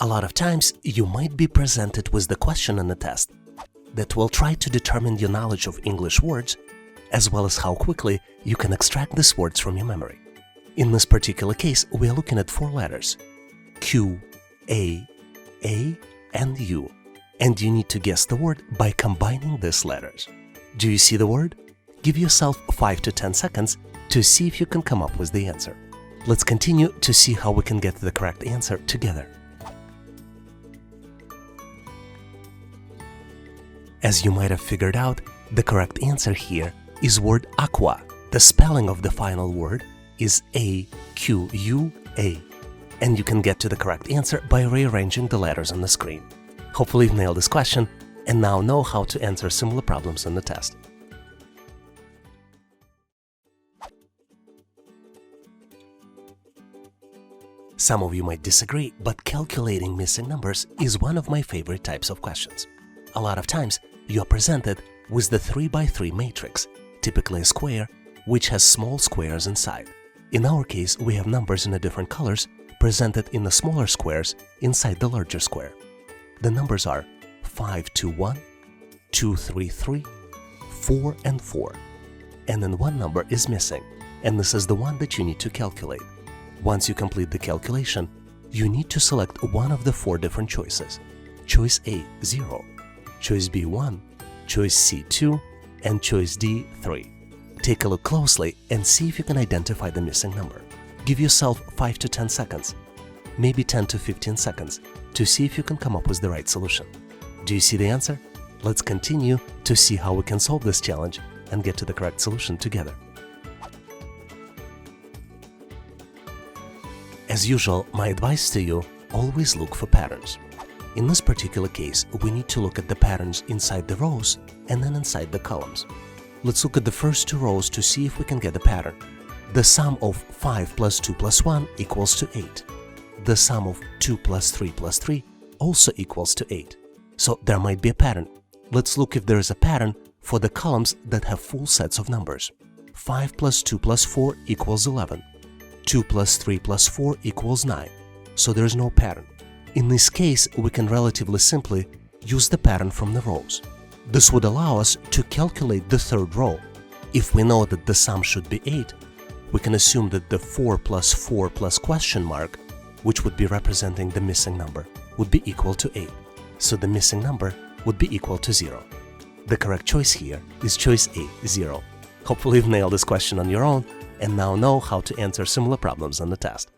A lot of times, you might be presented with the question in the test that will try to determine your knowledge of English words, as well as how quickly you can extract these words from your memory. In this particular case, we are looking at 4 letters: Q, A, and U, and you need to guess the word by combining these letters. Do you see the word? Give yourself 5 to 10 seconds to see if you can come up with the answer. Let's continue to see how we can get the correct answer together. As you might have figured out, the correct answer here is word aqua. The spelling of the final word is A-Q-U-A, and you can get to the correct answer by rearranging the letters on the screen. Hopefully you've nailed this question and now know how to answer similar problems in the test. Some of you might disagree, but calculating missing numbers is one of my favorite types of questions. A lot of times, you are presented with the 3x3 matrix, typically a square, which has small squares inside. In our case, we have numbers in different colors presented in the smaller squares inside the larger square. The numbers are 521, 233, 4, and 4. And then one number is missing, and this is the one that you need to calculate. Once you complete the calculation, you need to select one of the 4 different choices. Choice A, 0, choice B, 1, choice C, 2, and choice D, 3. Take a look closely and see if you can identify the missing number. Give yourself 5 to 10 seconds, maybe 10 to 15 seconds, to see if you can come up with the right solution. Do you see the answer? Let's continue to see how we can solve this challenge and get to the correct solution together. As usual, my advice to you, always look for patterns. In this particular case, we need to look at the patterns inside the rows and then inside the columns. Let's look at the first 2 rows to see if we can get a pattern. The sum of 5 plus 2 plus 1 equals to 8. The sum of 2 plus 3 plus 3 also equals to 8. So there might be a pattern. Let's look if there is a pattern for the columns that have full sets of numbers. 5 plus 2 plus 4 equals 11. 2 plus 3 plus 4 equals 9. So there is no pattern. In this case, we can relatively simply use the pattern from the rows. This would allow us to calculate the 3rd row. If we know that the sum should be 8, we can assume that the 4 plus question mark, which would be representing the missing number, would be equal to 8. So the missing number would be equal to 0. The correct choice here is choice A, 0. Hopefully you've nailed this question on your own and now know how to answer similar problems on the test.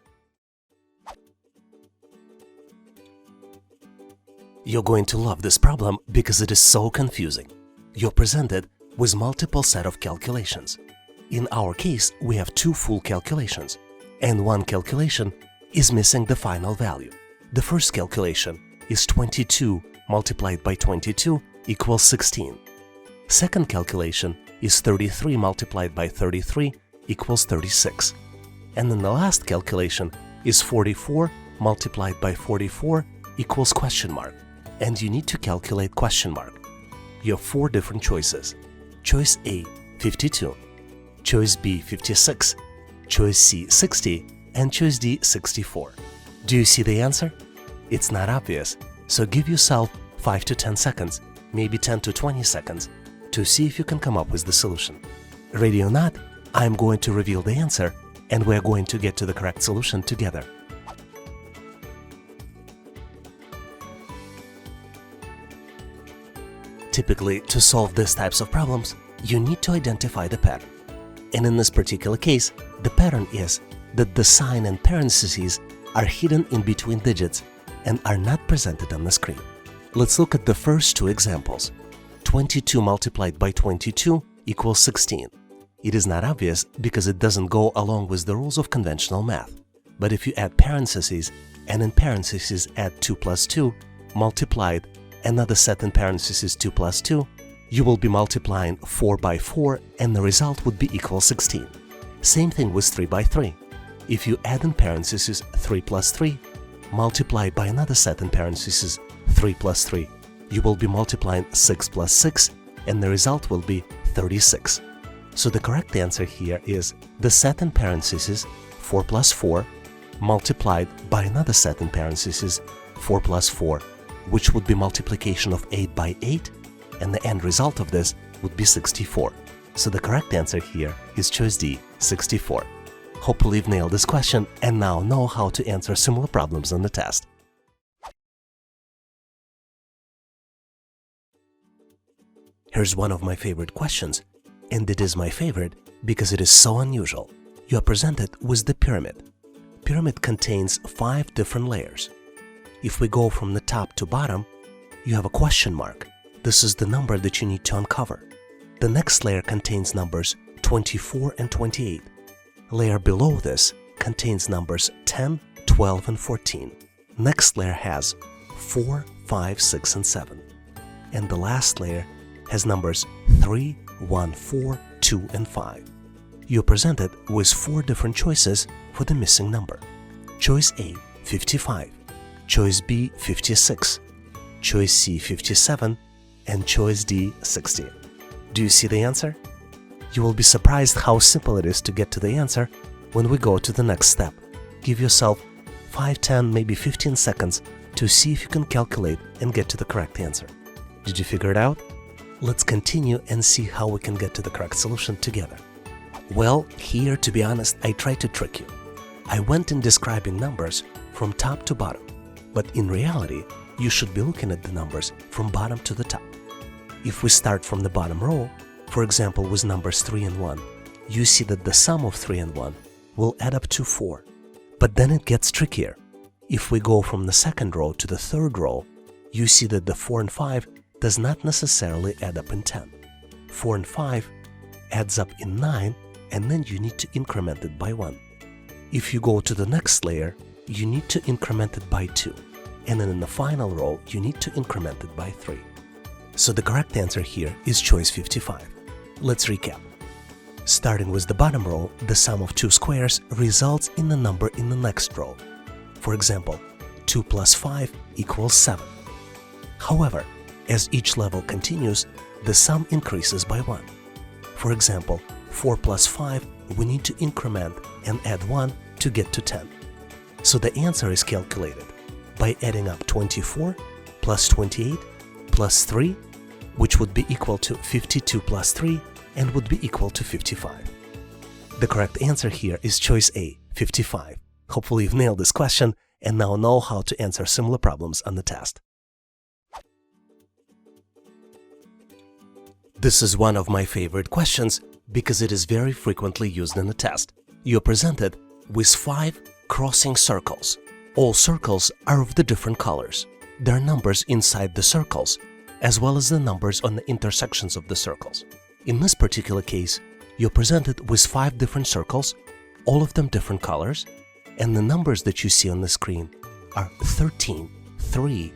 You're going to love this problem because it is so confusing. You're presented with multiple set of calculations. In our case, we have 2 full calculations, and one calculation is missing the final value. The first calculation is 22 multiplied by 22 equals 16. Second calculation is 33 multiplied by 33 equals 36. And then the last calculation is 44 multiplied by 44 equals question mark. And you need to calculate question mark. You have 4 different choices. Choice A, 52. Choice B, 56. Choice C, 60. And choice D, 64. Do you see the answer? It's not obvious, so give yourself 5 to 10 seconds, maybe 10 to 20 seconds, to see if you can come up with the solution. Ready or not, I'm going to reveal the answer, and we're going to get to the correct solution together. Typically, to solve these types of problems, you need to identify the pattern. And in this particular case, the pattern is that the sign and parentheses are hidden in between digits and are not presented on the screen. Let's look at the first 2 examples. 22 multiplied by 22 equals 16. It is not obvious because it doesn't go along with the rules of conventional math. But if you add parentheses and in parentheses add 2 plus 2, multiplied another set in parentheses 2 plus 2, you will be multiplying 4 by 4 and the result would be equal 16. Same thing with 3 by 3. If you add in parentheses 3 plus 3, multiplied by another set in parentheses 3 plus 3, you will be multiplying 6 plus 6 and the result will be 36. So the correct answer here is the set in parentheses 4 plus 4 multiplied by another set in parentheses 4 plus 4, which would be multiplication of 8 by 8, and the end result of this would be 64. So the correct answer here is choice D, 64. Hopefully you've nailed this question and now know how to answer similar problems on the test. Here's one of my favorite questions, and it is my favorite because it is so unusual. You are presented with the pyramid. Pyramid contains 5 different layers. If we go from the top to bottom, you have a question mark. This is the number that you need to uncover. The next layer contains numbers 24 and 28. Layer below this contains numbers 10, 12, and 14. Next layer has 4, 5, 6, and 7. And the last layer has numbers 3, 1, 4, 2, and 5. You're presented with 4 different choices for the missing number. Choice A, 55. Choice B, 56. Choice C, 57. And choice D, 60. Do you see the answer? You will be surprised how simple it is to get to the answer when we go to the next step. Give yourself 5, 10, maybe 15 seconds to see if you can calculate and get to the correct answer. Did you figure it out? Let's continue and see how we can get to the correct solution together. Well, here, to be honest, I tried to trick you. I went in describing numbers from top to bottom, but in reality, you should be looking at the numbers from bottom to the top. If we start from the bottom row, for example with numbers 3 and 1, you see that the sum of 3 and 1 will add up to 4. But then it gets trickier. If we go from the second row to the third row, you see that the 4 and 5 does not necessarily add up in 10. 4 and 5 adds up in 9, and then you need to increment it by 1. If you go to the next layer, you need to increment it by 2. And then in the final row, you need to increment it by 3. So the correct answer here is choice 55. Let's recap. Starting with the bottom row, the sum of 2 squares results in the number in the next row. For example, 2 plus 5 equals 7. However, as each level continues, the sum increases by 1. For example, 4 plus 5, we need to increment and add 1 to get to 10. So the answer is calculated by adding up 24 plus 28 plus 3, which would be equal to 52 plus 3 and would be equal to 55. The correct answer here is choice A, 55. Hopefully you've nailed this question and now know how to answer similar problems on the test. This is one of my favorite questions because it is very frequently used in a test. You're presented with 5 crossing circles. All circles are of the different colors. There are numbers inside the circles, as well as the numbers on the intersections of the circles. In this particular case, you're presented with 5 different circles, all of them different colors, and the numbers that you see on the screen are 13, 3,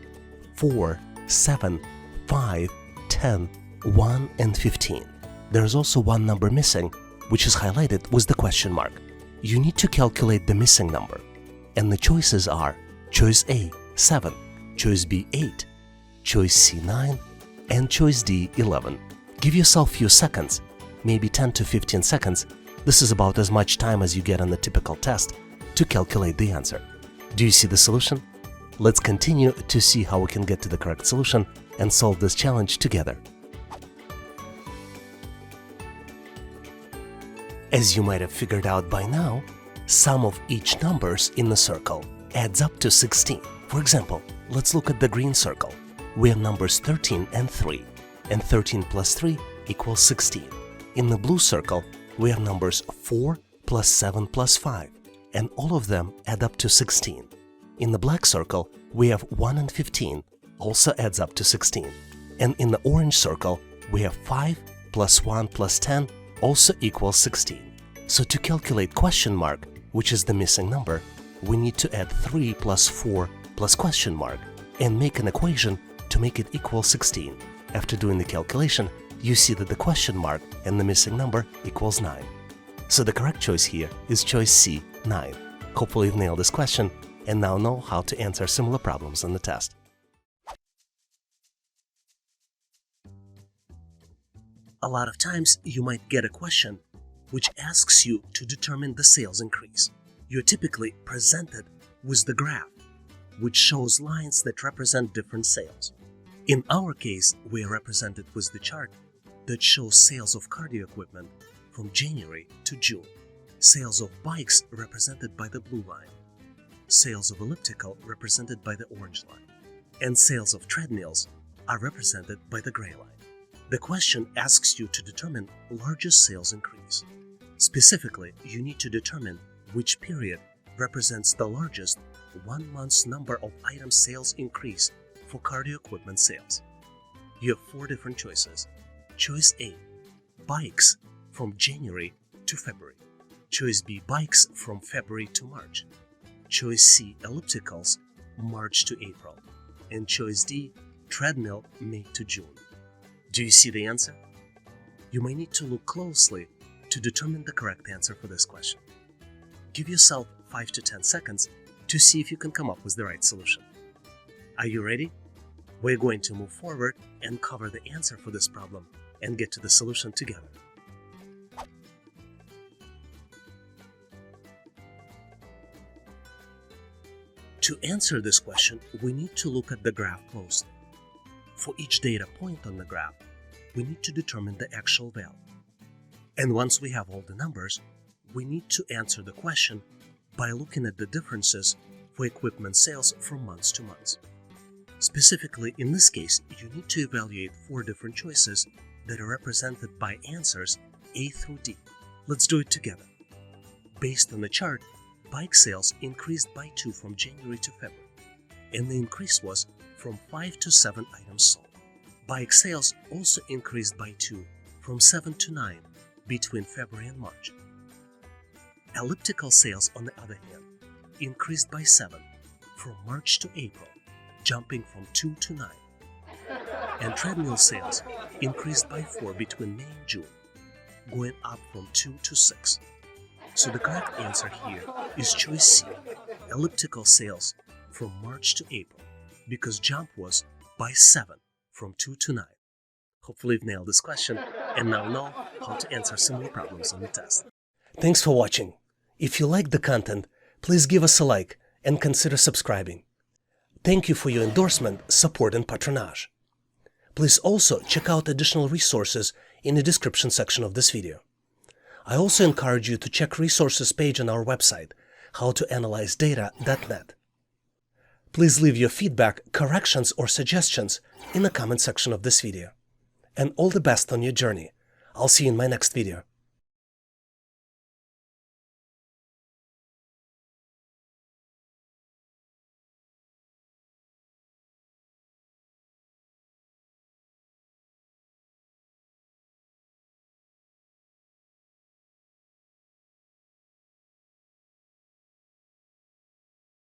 4, 7, 5, 10, 1, and 15. There's also one number missing, which is highlighted with the question mark. You need to calculate the missing number, and the choices are choice A, 7, choice B, 8, choice C, 9, and choice D, 11. Give yourself a few seconds, maybe 10 to 15 seconds. This is about as much time as you get on the typical test to calculate the answer. Do you see the solution? Let's continue to see how we can get to the correct solution and solve this challenge together. As you might have figured out by now, sum of each numbers in the circle adds up to 16. For example, let's look at the green circle. We have numbers 13 and 3, and 13 plus 3 equals 16. In the blue circle, we have numbers 4 plus 7 plus 5, and all of them add up to 16. In the black circle, we have 1 and 15, also adds up to 16. And in the orange circle, we have 5 plus 1 plus 10, also equals 16. So to calculate question mark, which is the missing number, we need to add 3 plus 4 plus question mark and make an equation to make it equal 16. After doing the calculation, you see that the question mark and the missing number equals 9. So the correct choice here is choice C, 9. Hopefully you've nailed this question and now know how to answer similar problems on the test. A lot of times you might get a question which asks you to determine the sales increase. You're typically presented with the graph. which shows lines that represent different sales. In our case, we are represented with the chart that shows sales of cardio equipment from January to June, sales of bikes represented by the blue line, sales of elliptical represented by the orange line, and sales of treadmills are represented by the gray line. The question asks you to determine largest sales increase. Specifically, you need to determine which period represents the largest 1 month's number of item sales increase for cardio equipment sales. You have 4 different choices. Choice A, bikes from January to February. Choice B, bikes from February to March. Choice C, ellipticals, March to April. And choice D, treadmill, May to June. Do you see the answer? You may need to look closely to determine the correct answer for this question. Give yourself 5 to 10 seconds to see if you can come up with the right solution. Are you ready? We're going to move forward and cover the answer for this problem and get to the solution together. To answer this question, we need to look at the graph closely. For each data point on the graph, we need to determine the actual value. And once we have all the numbers, we need to answer the question by looking at the differences for equipment sales from months to months. Specifically, in this case, you need to evaluate 4 different choices that are represented by answers A through D. Let's do it together. Based on the chart, bike sales increased by 2 from January to February, and the increase was from 5 to 7 items sold. Bike sales also increased by 2 from 7 to 9 between February and March. Elliptical sales, on the other hand, increased by 7 from March to April, jumping from 2 to 9. And treadmill sales increased by 4 between May and June, going up from 2 to 6. So the correct answer here is choice C, elliptical sales from March to April, because jump was by 7 from 2 to 9. Hopefully you've nailed this question and now know how to answer similar problems on the test. Thanks for watching. If you liked the content, please give us a like and consider subscribing. Thank you for your endorsement, support, and patronage. Please also check out additional resources in the description section of this video. I also encourage you to check resources page on our website, howtoanalyzedata.net. Please leave your feedback, corrections, or suggestions in the comment section of this video. And all the best on your journey. I'll see you in my next video.